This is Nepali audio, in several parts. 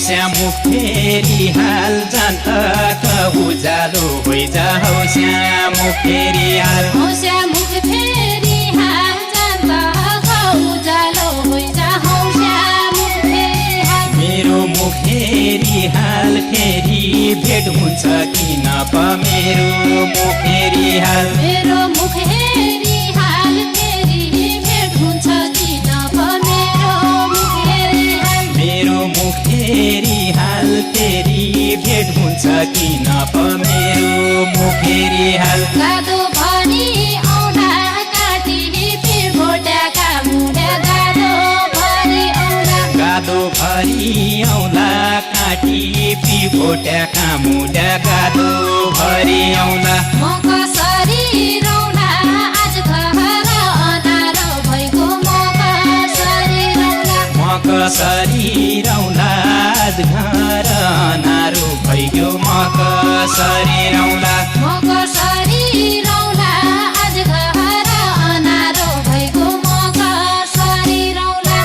हौस्या मुख फेरि हाल जनताक उज्यालो होइजा हौस्या मुख फेरि हाल हौस्या मुख फेरि हाल जनताक उज्यालो होइजा हौस्या मुख फेरि हाल मेरो मुख फेरि हाल फेरि भेट हुन्छ किन प मेरो मुख फेरि हाल मेरो मुख हेरी हाल फेरि भेट हुन्छ किन प मेरो मुख हेरी हाल मेरो मुख फेरि हाल फेरि भेट हुन्छ किन प मेरो मुख फेरि हाल गादो भनी औला काटी पिरभोट्याका मुढा गादो भरी औला गादो भरि औला काटी पिभोट्याका मुढा गादो भरि औला म कसरी रौला आज घर अनारो भइगो म कसरी रौला म कसरी रौला आज घर अनारो भइगयो म कसरी रौला म कसरी रौला आज घर अनारो भइगो म कसरी रौला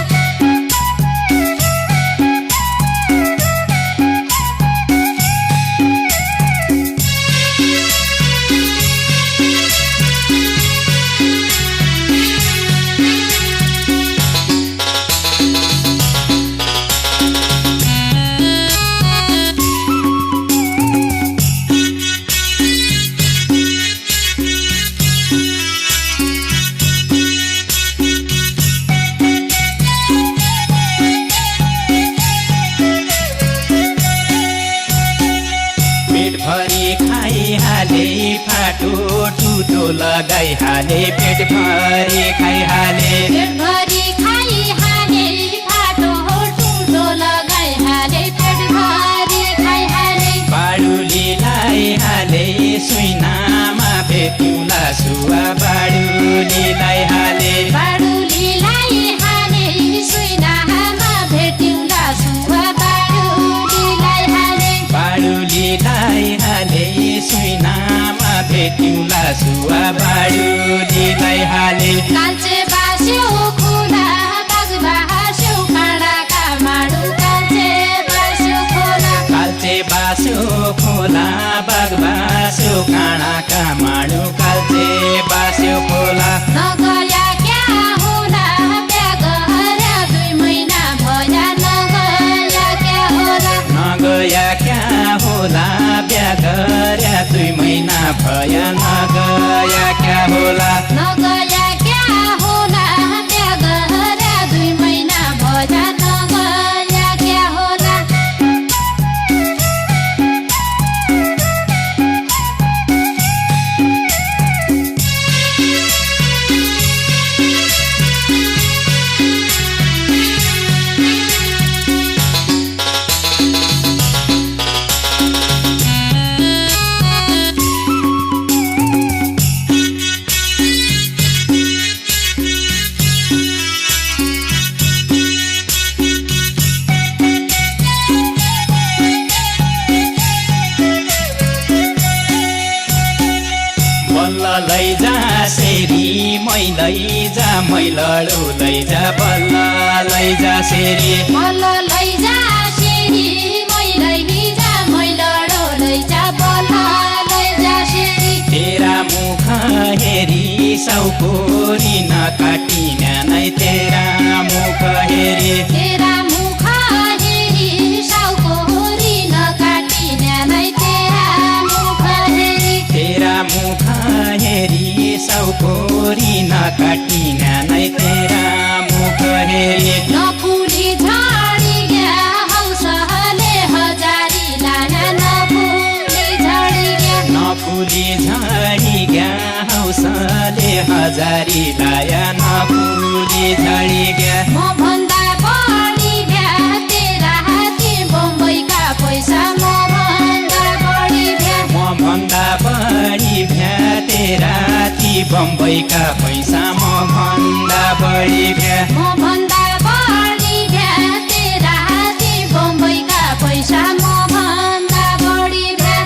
पेट भरि खाइहाले फाटो टुटो लगाइहाले पेट भरि खाइहाले पेटभरि खाइहाले फाटो टुटो लगाइहाले पेटभरि खाइहाले बाडुली लाइहाले सुइनामा भेट्युला सुवा बाडुली लाइहाले बाडुली लाइहाले सुइनामा भेट्यौला सुवा बाडुली लाइहाले बाडुली लाइहाले सुइनामा भेट्युला सुवा बाडुली लाइहाले काल्चे बास्यो खोला बाज बास्यो काँडाका माडु काल्चे बास्यो खोला काल्चे बास्यो खोला बाग बास्यो काँडाका माडु काल्चे बास्यो खोला नगया क्या होला बिहा गर्या 2 महिना भया नगया क्या होला नगया क्या होला बिहा गर्या 2 महिना भया नगया क्या होला नगया क्या होला बिहा गर्या 2 महिना भया नगया क्या होला बल्ल लैजा सेरी मै लैजा मैलडो लैजा बल्ल लैजा सेरी बल्ल लैजा सेरी मै लैजा मैलडो लैजा बल्ल लैजा सेरी तेरा मुख हेरी साउकोरी नकाटिन्या नै तेरा मुख हेरी तेरा मुख हेरी साउकोरी नकाटिन्या नै तेरा मुख हेरी तेरा मुख हेरी साउकोरी नकाटिन्या नै तेरा मुख हेरी नफुली झडी गया हौसले हजारी लाया नफुली झडी गया नफुली झडी ग्या हौसले हजारी लाया नफुली झडी ग्या म भन्दा बढी भ्या तेरा हाती बम्बईका पैसा म भन्दा बढी भ्या म भन्दा बढी भ्या तेरा ती बम्बईका पैसा म भन्दा बढी भ्या म भन्दा बढी भ्या तेरा हाती बम्बईका पैसा म भन्दा बढी भ्या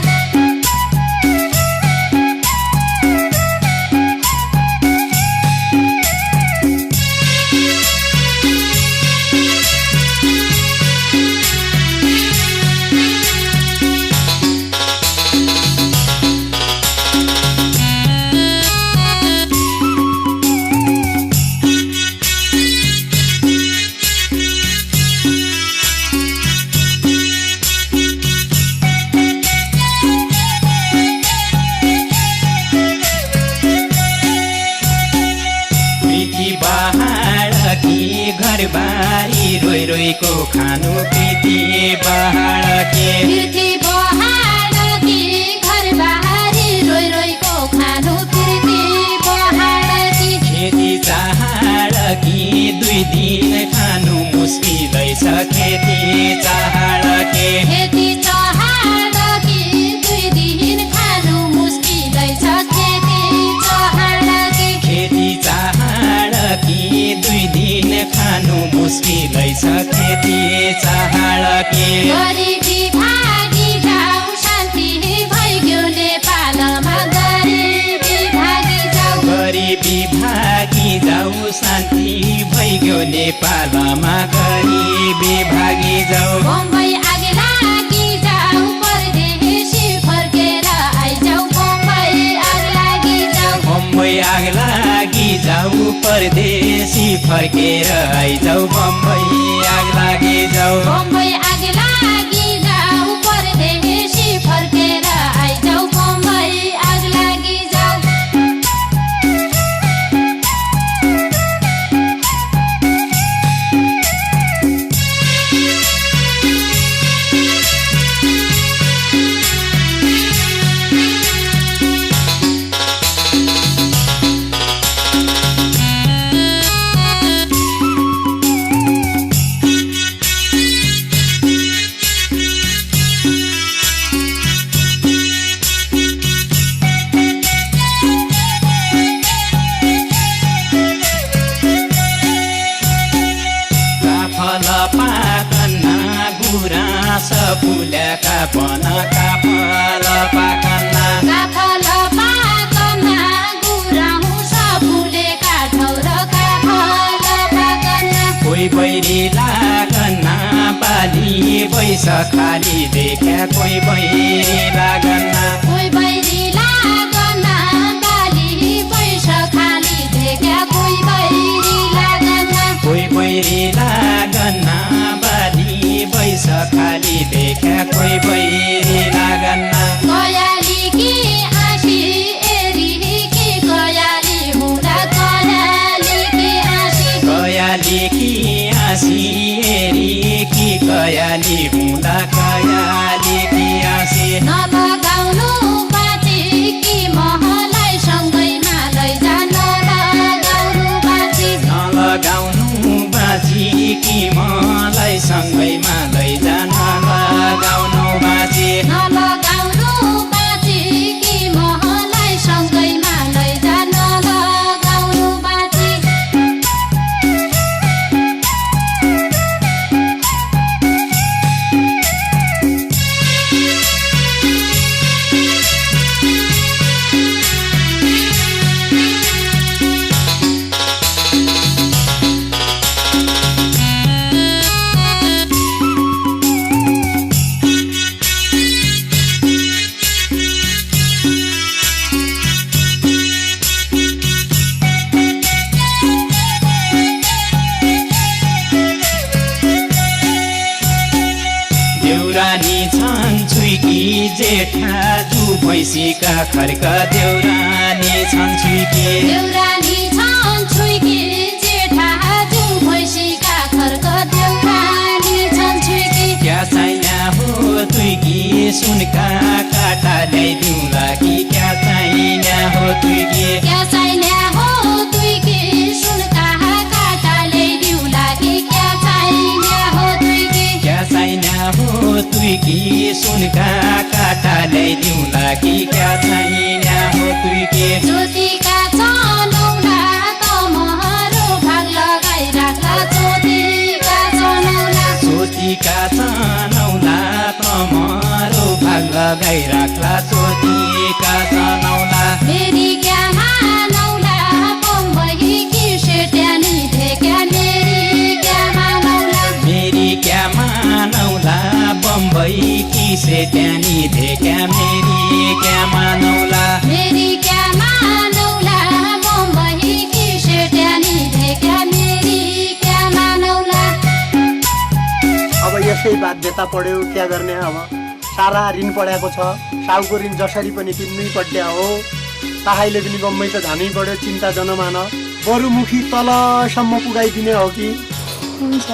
रोइ रोइको खानु प्रीति बहाडके प्रीति बहाडकी घर बारी रोइ रोइको खानु प्रीति बहाडकी खेती चाहाडकी 2 दिन खानु मुस्किलै छ खेती चाहाडके खेती चाहाडकी 2 दिन खानु मुस्किलै छ खेती चाहाडकी खेती चाहाडकी 2 दिन खानु मुस्किलै छ खेती चाहाडके गरिबी भागी जाऊ शान्ति भइगयो नेपालमा गरिबी भागी जाऊ गरिबी भागी जाऊ शान्ति भइगयो नेपालमा गरिबी भागी जाऊ बम्बई आगे लागि जाऊ परदेशी फर्केर आइजाऊ बम्बई आग लागि जाऊ बम्बई आग लागि जाऊ परदेशी फर्केर आइजाऊ बम्बई आग लागि जाऊ बम्बई आग लागि जाऊ परदेशी फर्केर आइजाऊ बम्बई आग लागि जाऊ गुराँस फुलेका पन काफल पाकन्ना काफल पाकन्ना गुराँस फुलेका ठौर काफल पाकन्ना कोही बैरी लागन्ना बाली बैस खाली देख्या कोही बैरी लागन्ना कोही बैरी लागन्ना बाली बैस खाली देख्या कोही बैरी लागन्ना कोही बैरी लागन्ना बाली बैस खाली देख्या कोही बैरी लागन्ना गयाली कि आँसी एरी कि गयाली हुँदा गयाली कि आँसी गयाली कि आँसी एरी कि गयाली हुँदा गयाली कि आँसी नलगाउनु बाँची कि महलाई सँगैमा लैजान नलगाउनु बाँची नलगाउनु बाँची कि मलाई सँगैमा लैजान लगाउनु बाँची नलगाउनु बाँची कि महलाई सँगैमा लैजान नलगाउनु बाँची देउरानी छन् छुइकी जेठा जु भैँसीका खर्क देउरानी छन् छुइकी देउरानी छन् छुइकी जेठा जु भैँसीका खर्क देउरानी छन् छुइकी क्या चाहिना हो तुइकी सुनका काटा ल्याइदिउँला कि क्या चाहिना हो तुइकी क्या चाहिना हो तुइकी सुनका काटा ल्याइदिउँला कि क्या चाहिना हो तुइकी क्या चाहिना हो तुइकी सुनका काटा ल्याइदिउँला कि क्या चाहिना हो तुइकी ज्योतिका चनौला तमहरो भाग लगाइ राख्ला ज्योतिका चनौला ज्योतिका चनौला तमरो भाग लगाइ राख्ला ज्योतिका चनौला मेरी क्या मानौला बम्बई कि सेट्यानी धेक्या मेरी क्या मानौला मेरी क्या मानौला बम्बई कि सेट्यानी धेक्या मेरी क्या मानौला मेरी क्या मानौला बम्बई कि सेट्यानी धेक्या मेरी क्या मानौला अब यसै बाध्यता पढ्यो क्या गर्ने अब सारा ऋण पढाएको छ साउको ऋण जसरी पनि तिर्नै पर्ने हो ताहाइले पनि बम्बई त जानै पर्यो चिन्ता जनमान बरुमुखी तलसम्म पुगाइदिने हो कि हुन्छ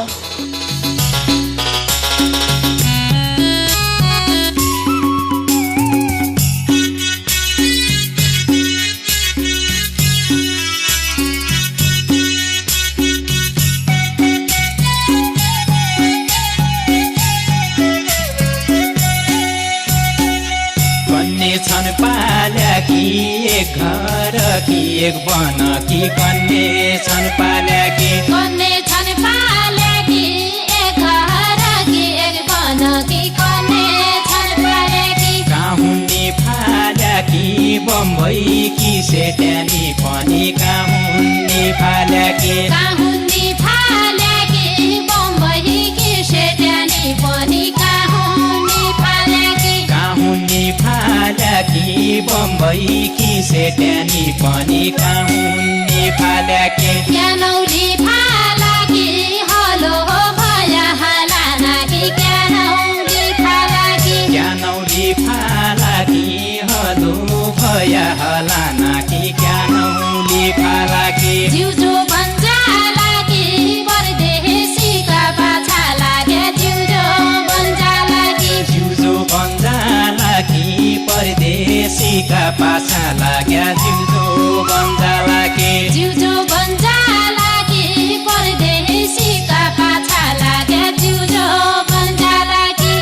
कि एक बनकी कन्ने छन् पाल्याकी कन्ने छन् पाल्याकी एक हरकी एक बनकी कन्ने छन् पाल्याकी काहुन्नी फाल्याकी बम्बई कि सेट्यानी पनि काहुन्नी फाल्याकी काहुन्नी फाल्याकी बम्बई कि सेट्यानी पनि काहुन्नी फाल्याकी काहुन्नी फाल्याकी बम्बई कि सेट्यानी पनि काहुन्नी फाल्याकी क्यानौली फालाकी हलो भया हलानाकी क्यानौली फालाकी क्यानौली फालाकी हलो भया हलानाकी क्यानौली फालाकी जिउजो बन्जालाकी परदेशीका पाछा लागे जिउजो बन्जालाकी जिउजो बन्जालाकी परदेशीका पाछा लाग्या जिउजो बन्जालाकी जिउजो बन्जालाकी परदेशीका पाछा लागे जिउजो बन्जालाकी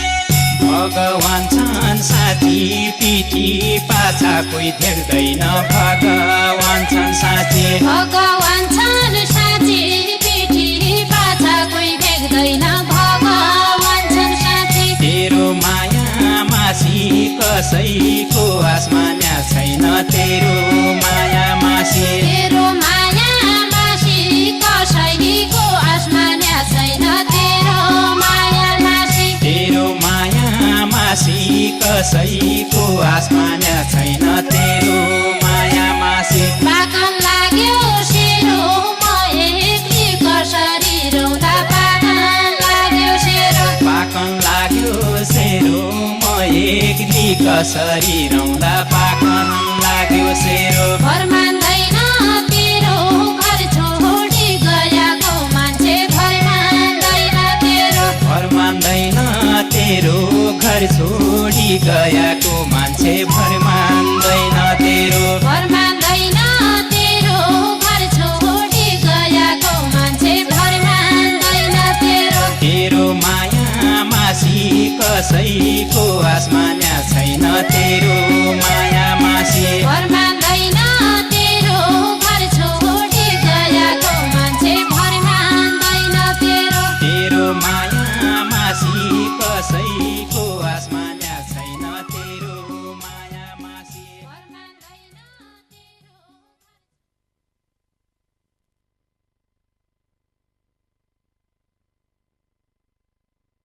भगवान छन् साथी पिठी पाछा कोही देख्दैन भगवान छन् साथी भगवान छन् साथी पिठी पाछा कोही देख्दैन भगवान छन् साथी तेरो माया मासी कसैको आसमान्या छैन तेरो माया मासी तेरो माया मासी कसैको आसमान्या छैन तेरो माया मासी तेरो माया मासी कसैको आसमान्या छैन तेरो माया मासी पाकन लाग्यो सेरो म एक्ली कसरी रौँदा पाकन लाग्यो सेरो पाकन लाग्यो सेरो म एक्ली कसरी रौँदा पाकन लाग्यो सेरो घर मान्दैन तेरो घर छोडी गएको मान्छे घर मान्दैन तेरो घर मान्दैन तेरो घर छोडी गएको मान्छे घर मान्दैन तेरो घर मान्दैन तेरो घर छोडी गएको मान्छे घर मान्दैन तेरो तेरो माया मासी कसैको आसमान्या छैन तेरो माया मासी घर मान्दैन तेरो घर छोडी गएको मान्छे घर मान्दैन तेरो तेरो माया मासी कसैको